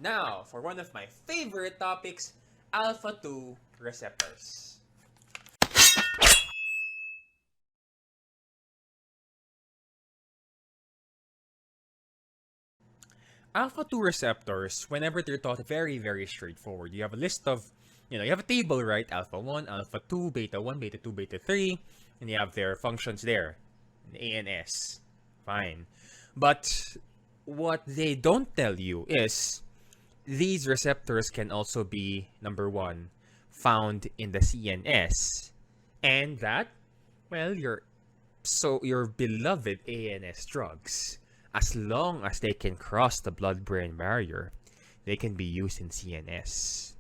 Now, for one of my favorite topics, alpha-2 receptors. Alpha-2 receptors, whenever they're taught, very, very straightforward. You have a list of, you have a table, right? Alpha-1, alpha-2, beta-1, beta-2, beta-3, and you have their functions there, A and S. Fine. But what they don't tell you is these receptors can also be, number one, found in the CNS. And that, well, your beloved ANS drugs, as long as they can cross the blood-brain barrier, they can be used in CNS.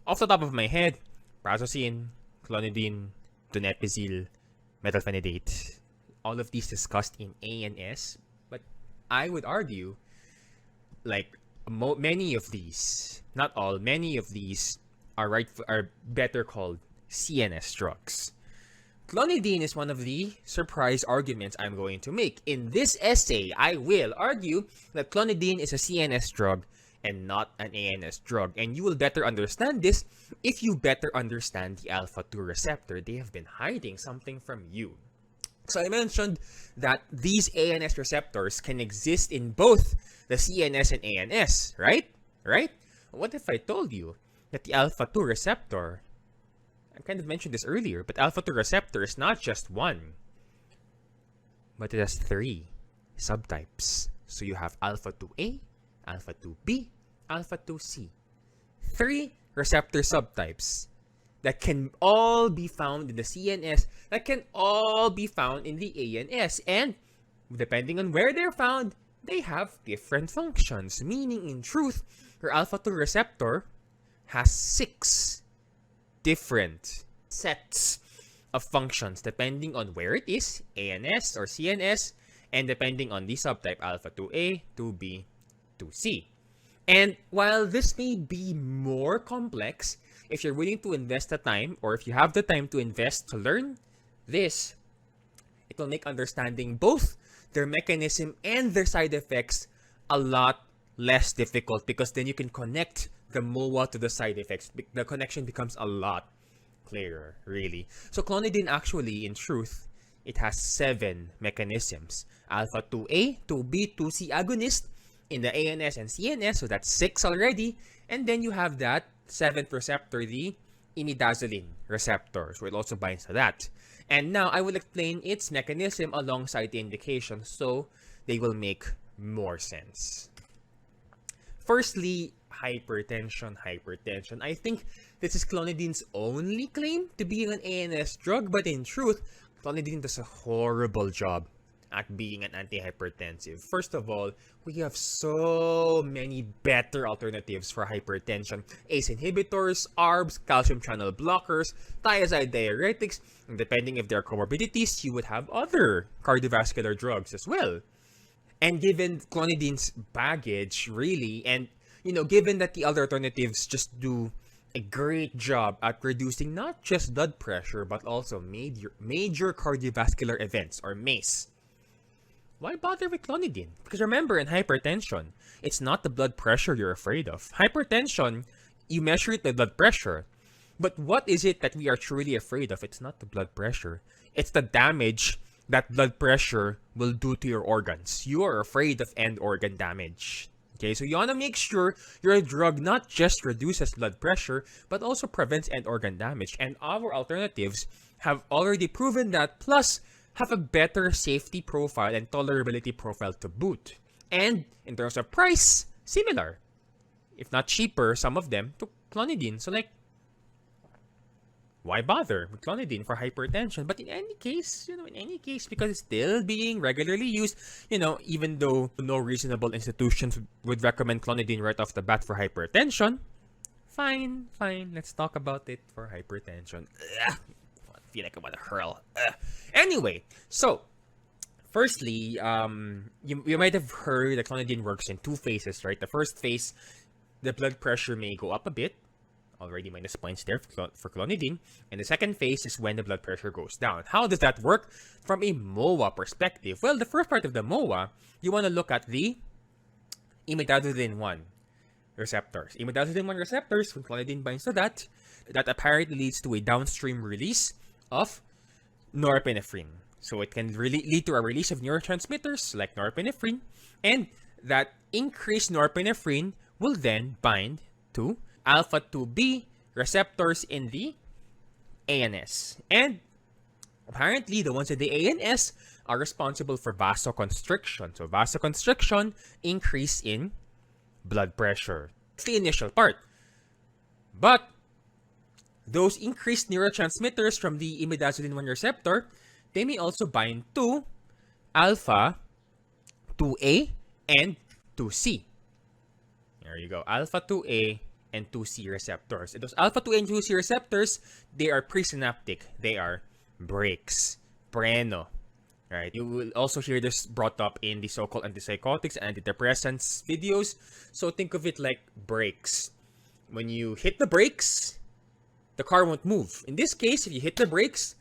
Off the top of my head, prazosin, clonidine, donepezil, methylphenidate, all of these discussed in ANS, but I would argue, like, many of these, not all, many of these are better called CNS drugs. Clonidine is one of the surprise arguments I'm going to make. In this essay, I will argue that clonidine is a CNS drug and not an ANS drug. And you will better understand this if you better understand the alpha-2 receptor. They have been hiding something from you. So I mentioned that these ANS receptors can exist in both the CNS and ANS, right? Right? What if I told you that the alpha-2 receptor, I kind of mentioned this earlier, but alpha-2 receptor is not just one, but it has 3 subtypes. So you have alpha-2A, alpha-2B, alpha-2C. 3 receptor subtypes that can all be found in the CNS, that can all be found in the ANS. And depending on where they're found, they have different functions. Meaning, in truth, your alpha-2 receptor has 6 different sets of functions depending on where it is, ANS or CNS, and depending on the subtype alpha-2A, 2B, 2C. And while this may be more complex, if you're willing to invest the time, or if you have the time to invest to learn this, it will make understanding both their mechanism and their side effects a lot less difficult, because then you can connect the MOA to the side effects. The connection becomes a lot clearer, really. So clonidine, actually, in truth, it has 7 mechanisms. Alpha-2A, 2B, 2C agonist in the ANS and CNS, so that's 6 already. And then you have that 7th receptor, the imidazoline receptor, so it also binds to that. And now I will explain its mechanism alongside the indication, so they will make more sense. Firstly, hypertension. I think this is clonidine's only claim to being an ANS drug, but in truth, clonidine does a horrible job at being an antihypertensive. First of all, we have so many better alternatives for hypertension. ACE inhibitors, ARBs, calcium channel blockers, thiazide diuretics, and depending if there are comorbidities, you would have other cardiovascular drugs as well. And given clonidine's baggage, really, and given that the other alternatives just do a great job at reducing not just blood pressure, but also major cardiovascular events, or MACE, why bother with clonidine? Because remember, in hypertension, it's not the blood pressure you're afraid of. Hypertension, you measure it by blood pressure. But what is it that we are truly afraid of? It's not the blood pressure. It's the damage that blood pressure will do to your organs. You are afraid of end organ damage. Okay, so you want to make sure your drug not just reduces blood pressure, but also prevents end organ damage. And our alternatives have already proven that, plus have a better safety profile and tolerability profile to boot. And in terms of price, similar, if not cheaper, some of them, to clonidine. So why bother with clonidine for hypertension? But in any case, because it's still being regularly used, even though no reasonable institutions would recommend clonidine right off the bat for hypertension, fine, let's talk about it for hypertension. Ugh. I feel like I want to hurl. Anyway, so firstly, you might have heard that clonidine works in 2 phases, right? The first phase, the blood pressure may go up a bit. Already minus points there for clonidine. And the second phase is when the blood pressure goes down. How does that work from a MOA perspective? Well, the first part of the MOA, you want to look at the imidazoline 1. receptors. Imidazoline 1 receptors, when clonidine binds to that apparently leads to a downstream release of norepinephrine. So it can really lead to a release of neurotransmitters like norepinephrine, and that increased norepinephrine will then bind to alpha 2B receptors in the ANS. And apparently, the ones in the ANS are responsible for vasoconstriction. So vasoconstriction, increase in blood pressure. It's the initial part. But those increased neurotransmitters from the imidazoline 1 receptor, they may also bind to alpha 2A and 2C. There you go. Alpha 2A and 2C receptors. And those alpha 2A and 2C receptors, they are presynaptic. They are brakes. Preno. Right? You will also hear this brought up in the so-called antipsychotics and antidepressants videos. So think of it like brakes. When you hit the brakes, the car won't move. In this case, if you hit the brakes,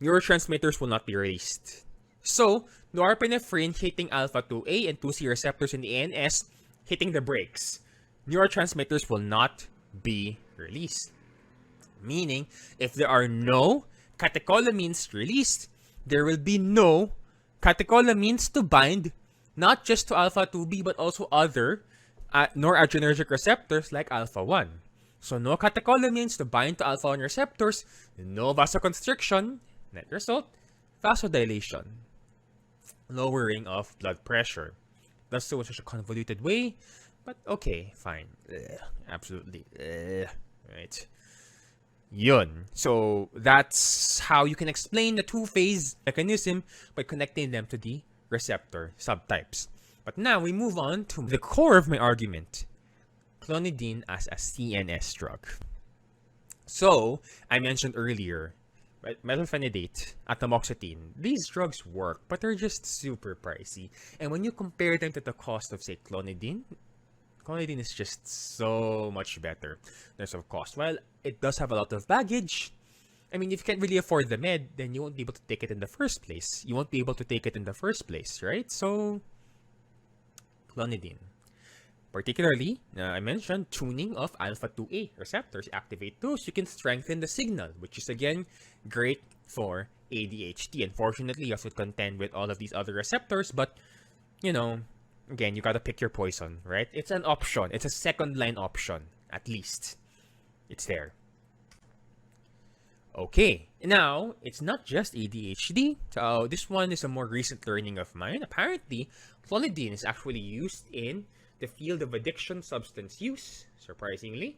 neurotransmitters will not be released. So, norepinephrine hitting alpha 2A and 2C receptors in the ANS, hitting the brakes. Neurotransmitters will not be released. Meaning, if there are no catecholamines released, there will be no catecholamines to bind not just to alpha 2B but also other noradrenergic receptors like alpha 1. So no catecholamines to bind to alpha 1 receptors, no vasoconstriction, net result, vasodilation, lowering of blood pressure. That's still such a convoluted way, but okay, fine. Absolutely. Right. Yun. So that's how you can explain the two-phase mechanism by connecting them to the receptor subtypes. But now we move on to the core of my argument. Clonidine as a CNS drug. So, I mentioned earlier, right, methylphenidate, atomoxetine, these drugs work, but they're just super pricey. And when you compare them to the cost of, say, clonidine is just so much better in terms of cost. While it does have a lot of baggage, I mean, if you can't really afford the med, then you won't be able to take it in the first place. Right? So, clonidine. Particularly, I mentioned tuning of alpha 2A receptors. Activate those, you can strengthen the signal, which is again great for ADHD. Unfortunately, you have to contend with all of these other receptors, but you know, again, you gotta pick your poison, right? It's an option. It's a second line option, at least. It's there. Okay, now, it's not just ADHD. So, this one is a more recent learning of mine. Apparently, clonidine is actually used in the field of addiction substance use, surprisingly,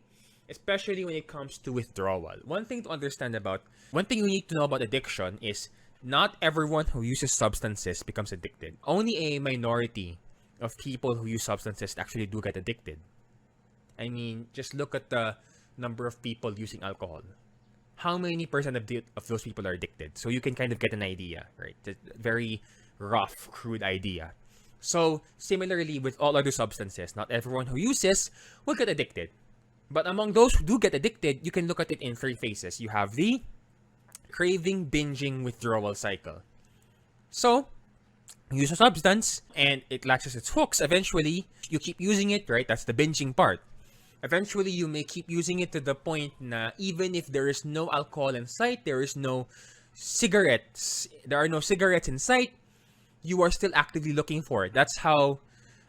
especially when it comes to withdrawal. One thing you need to know about addiction is not everyone who uses substances becomes addicted. Only a minority of people who use substances actually do get addicted. I mean, just look at the number of people using alcohol. How many percent of those people are addicted? So you can kind of get an idea, right? A very rough, crude idea. So, similarly with all other substances, not everyone who uses will get addicted. But among those who do get addicted, you can look at it in three phases. You have the craving, binging, withdrawal cycle. So, you use a substance and it latches its hooks. Eventually, you keep using it, right? That's the binging part. Eventually, you may keep using it to the point na even if there is no alcohol in sight, there are no cigarettes in sight, you are still actively looking for it. That's how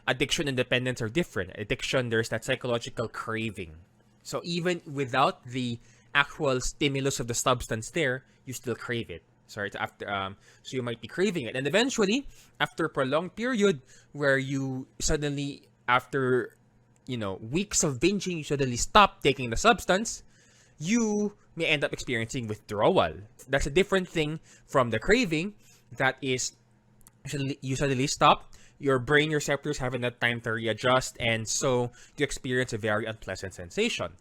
addiction and dependence are different. Addiction, there's that psychological craving. So even without the actual stimulus of the substance there, you still crave it. So you might be craving it. And eventually, after a prolonged period where you suddenly, after, weeks of binging, you suddenly stop taking the substance, you may end up experiencing withdrawal. That's a different thing from the craving. That is, you suddenly stop, your brain receptors haven't had time to readjust, and so you experience a very unpleasant sensation.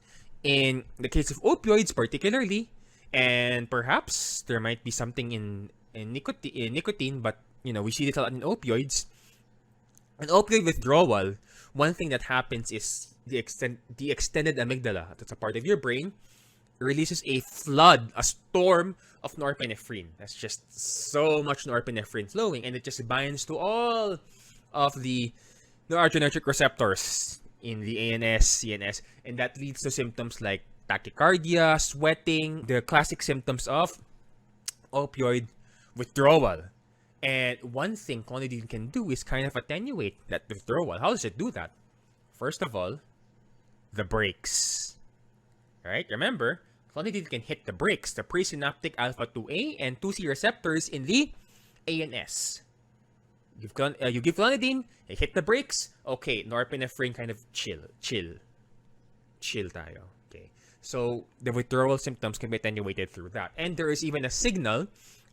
In the case of opioids particularly, and perhaps there might be something in nicotine, but we see it a lot in opioids. In opioid withdrawal, one thing that happens is the extended amygdala, that's a part of your brain, releases a storm of norepinephrine. That's just so much norepinephrine flowing, and it just binds to all of the noradrenergic receptors in the ANS, CNS, and that leads to symptoms like tachycardia, sweating, the classic symptoms of opioid withdrawal. And one thing clonidine can do is kind of attenuate that withdrawal. How does it do that? First of all, the brakes. Right? Remember, clonidine can hit the brakes, the presynaptic alpha 2A and 2C receptors in the ANS. You give clonidine, you hit the brakes, okay, norepinephrine kind of chill tayo. Okay. So the withdrawal symptoms can be attenuated through that. And there is even a signal,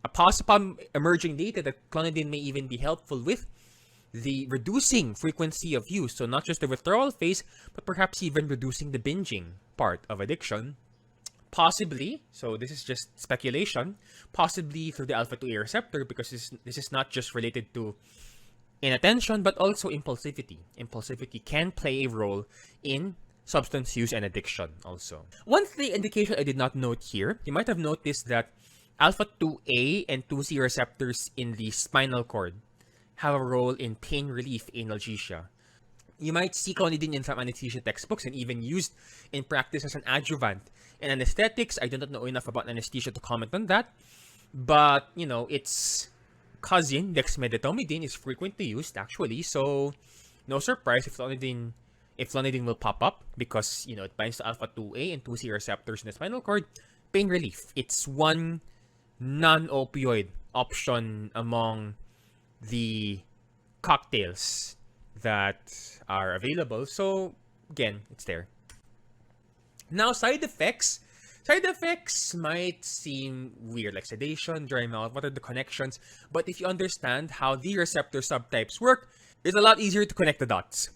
a possible emerging data that clonidine may even be helpful with the reducing frequency of use. So not just the withdrawal phase, but perhaps even reducing the binging part of addiction. Possibly, so this is just speculation, possibly through the alpha-2A receptor, because this is not just related to inattention, but also impulsivity. Impulsivity can play a role in substance use and addiction also. One thing indication I did not note here, you might have noticed that alpha-2A and 2C receptors in the spinal cord have a role in pain relief analgesia. You might see clonidine in some anesthesia textbooks and even used in practice as an adjuvant. In anesthetics, I do not know enough about anesthesia to comment on that. But, its cousin, dexmedetomidine, is frequently used actually. So, no surprise if clonidine will pop up because, it binds to alpha-2A and 2C receptors in the spinal cord. Pain relief. It's one non-opioid option among the cocktails that are available. So, again, it's there. Now, side effects. Side effects might seem weird, like sedation, dry mouth, what are the connections? But if you understand how the receptor subtypes work, it's a lot easier to connect the dots.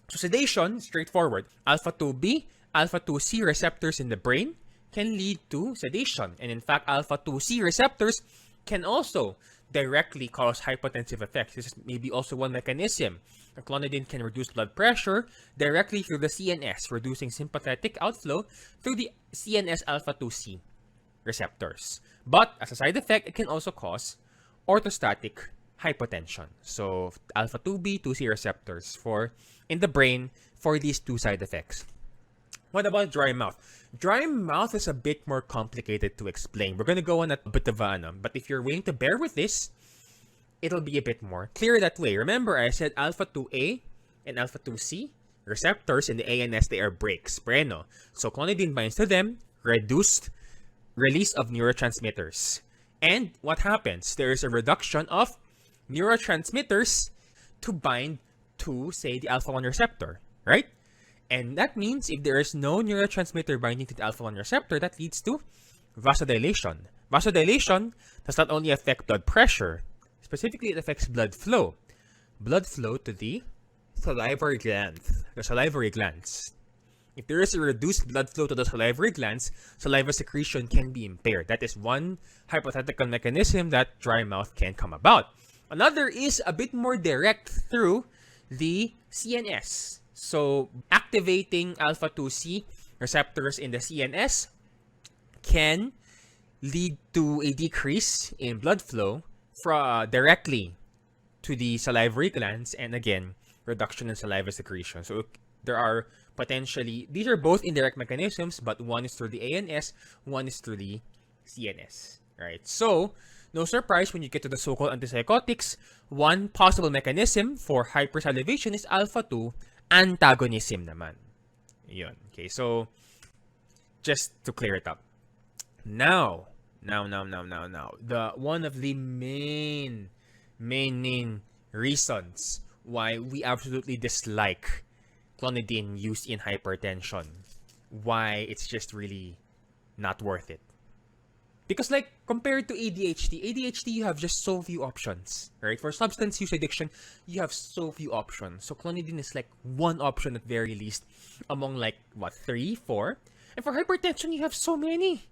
So sedation, straightforward. Alpha-2B, alpha-2C receptors in the brain can lead to sedation. And in fact, alpha-2C receptors can also directly cause hypotensive effects. This is maybe also one mechanism. The clonidine can reduce blood pressure directly through the CNS, reducing sympathetic outflow through the CNS alpha-2C receptors. But as a side effect, it can also cause orthostatic hypotension. So alpha-2B, 2C receptors in the brain for these two side effects. What about dry mouth? Dry mouth is a bit more complicated to explain. We're going to go on a bit of a but if you're willing to bear with this, it'll be a bit more clear that way. Remember, I said alpha-2A and alpha-2C receptors in the ANS, they are brakes, preno. So clonidine binds to them, reduced release of neurotransmitters. And what happens? There is a reduction of neurotransmitters to bind to, say, the alpha-1 receptor, right? And that means if there is no neurotransmitter binding to the alpha-1 receptor, that leads to vasodilation. Vasodilation does not only affect blood pressure, specifically it affects blood flow. Blood flow to the salivary glands. The salivary glands. If there is a reduced blood flow to the salivary glands, saliva secretion can be impaired. That is one hypothetical mechanism that dry mouth can come about. Another is a bit more direct through the CNS. So, activating alpha-2C receptors in the CNS can lead to a decrease in blood flow directly to the salivary glands, and again, reduction in saliva secretion. So, there are potentially, these are both indirect mechanisms, but one is through the ANS, one is through the CNS, right? So, no surprise when you get to the so-called antipsychotics, one possible mechanism for hypersalivation is alpha-2 antagonism naman. Yun. Okay, so just to clear it up. Now, the one of the main reasons why we absolutely dislike clonidine used in hypertension, why it's just really not worth it. Because like, compared to ADHD, you have just so few options, right? For substance use addiction, you have so few options. So clonidine is like one option at very least among like, 3, 4? And for hypertension, you have so many.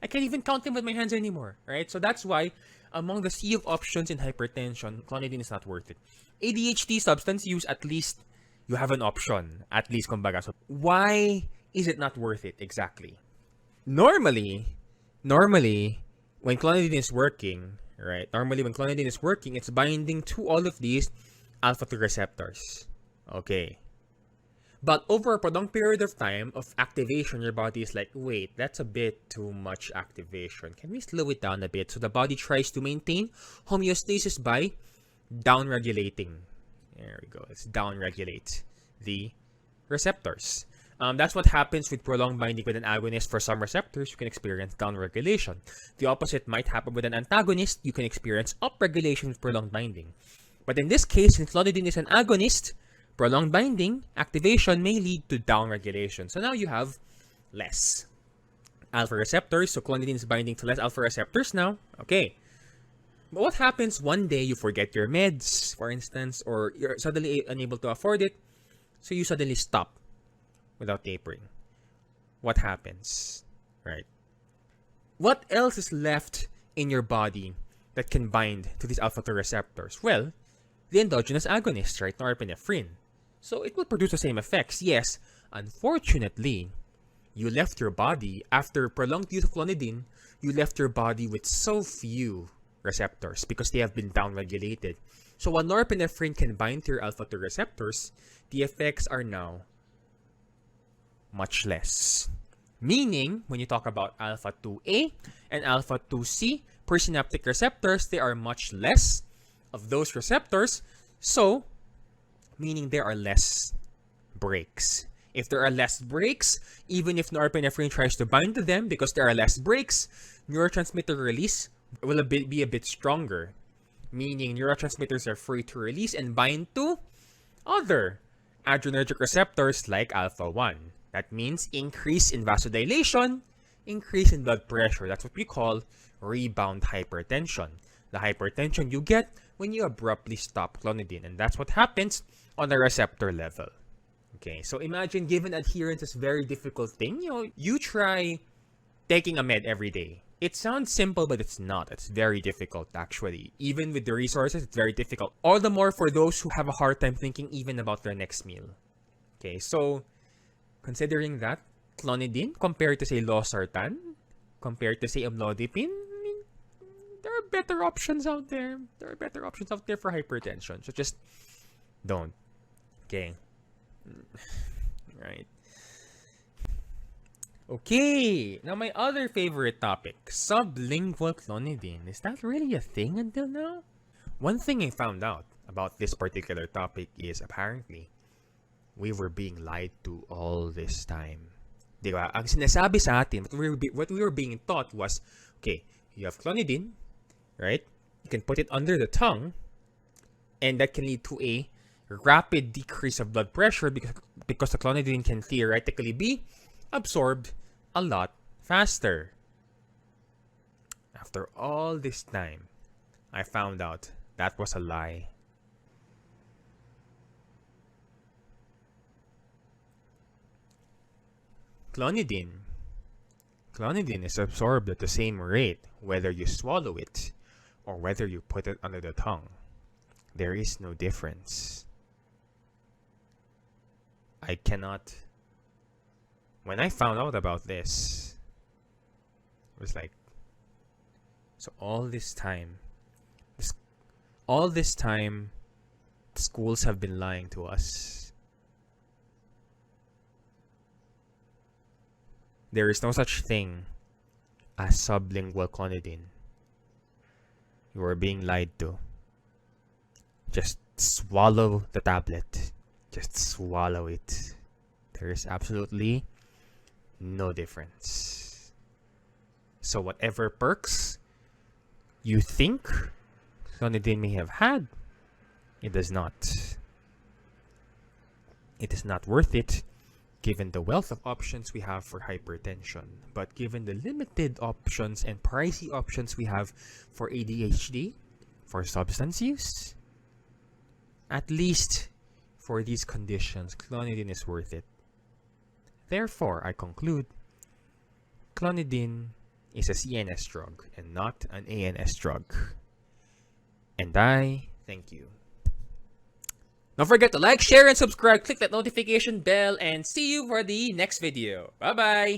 I can't even count them with my hands anymore, right? So that's why among the sea of options in hypertension, clonidine is not worth it. ADHD substance use, at least you have an option, at least kumbaga. So why is it not worth it exactly? Normally, when clonidine is working, right? It's binding to all of these alpha-2 receptors. Okay. But over a prolonged period of time of activation, your body is like, wait, that's a bit too much activation. Can we slow it down a bit? So the body tries to maintain homeostasis by downregulating. There we go. Let's downregulate the receptors. That's what happens with prolonged binding with an agonist. For some receptors, you can experience downregulation. The opposite might happen with an antagonist. You can experience upregulation with prolonged binding. But in this case, since clonidine is an agonist, prolonged binding activation may lead to downregulation. So now you have less alpha receptors. So clonidine is binding to less alpha receptors now. Okay. But what happens one day you forget your meds, for instance, or you're suddenly unable to afford it, so you suddenly stop without tapering? What happens, right? What else is left in your body that can bind to these alpha-2 receptors? Well, the endogenous agonist, right? Norepinephrine. So it will produce the same effects. Yes, unfortunately, you left your body, after prolonged use of clonidine, you left your body with so few receptors because they have been downregulated. So while norepinephrine can bind to your alpha-2 receptors, the effects are now much less. Meaning, when you talk about alpha-2A and alpha-2C presynaptic receptors, there are much less of those receptors. So, meaning there are less breaks. If there are less breaks, even if norepinephrine tries to bind to them, because there are less breaks, neurotransmitter release will be a bit stronger. Meaning neurotransmitters are free to release and bind to other adrenergic receptors like alpha-1. That means increase in vasodilation, increase in blood pressure. That's what we call rebound hypertension. The hypertension you get when you abruptly stop clonidine. And that's what happens on a receptor level. Okay, so imagine given adherence is a very difficult thing. You try taking a med every day. It sounds simple, but it's not. It's very difficult, actually. Even with the resources, it's very difficult. All the more for those who have a hard time thinking even about their next meal. Okay, so considering that, clonidine compared to, say, losartan, compared to, say, amlodipine, I mean, there are better options out there. There are better options out there for hypertension. So just don't. Okay. Right. Okay, now my other favorite topic, sublingual clonidine. Is that really a thing until now? One thing I found out about this particular topic is apparently we were being lied to all this time. Diba? Ang sinasabi sa atin, what we were being taught was, okay, you have clonidine, right? You can put it under the tongue, and that can lead to a rapid decrease of blood pressure because the clonidine can theoretically be absorbed a lot faster. After all this time, I found out that was a lie. Clonidine is absorbed at the same rate whether you swallow it or whether you put it under the tongue. There is no difference. I cannot. When I found out about this, it was like, so all this time, schools have been lying to us. There is no such thing as sublingual clonidine. You are being lied to. Just swallow the tablet. Just swallow it. There is absolutely no difference. So whatever perks you think clonidine may have had, it does not. It is not worth it given the wealth of options we have for hypertension. But given the limited options and pricey options we have for ADHD, for substance use, at least for these conditions, clonidine is worth it. Therefore, I conclude, clonidine is a CNS drug and not an ANS drug. And I thank you. Don't forget to like, share, and subscribe. Click that notification bell and see you for the next video. Bye-bye!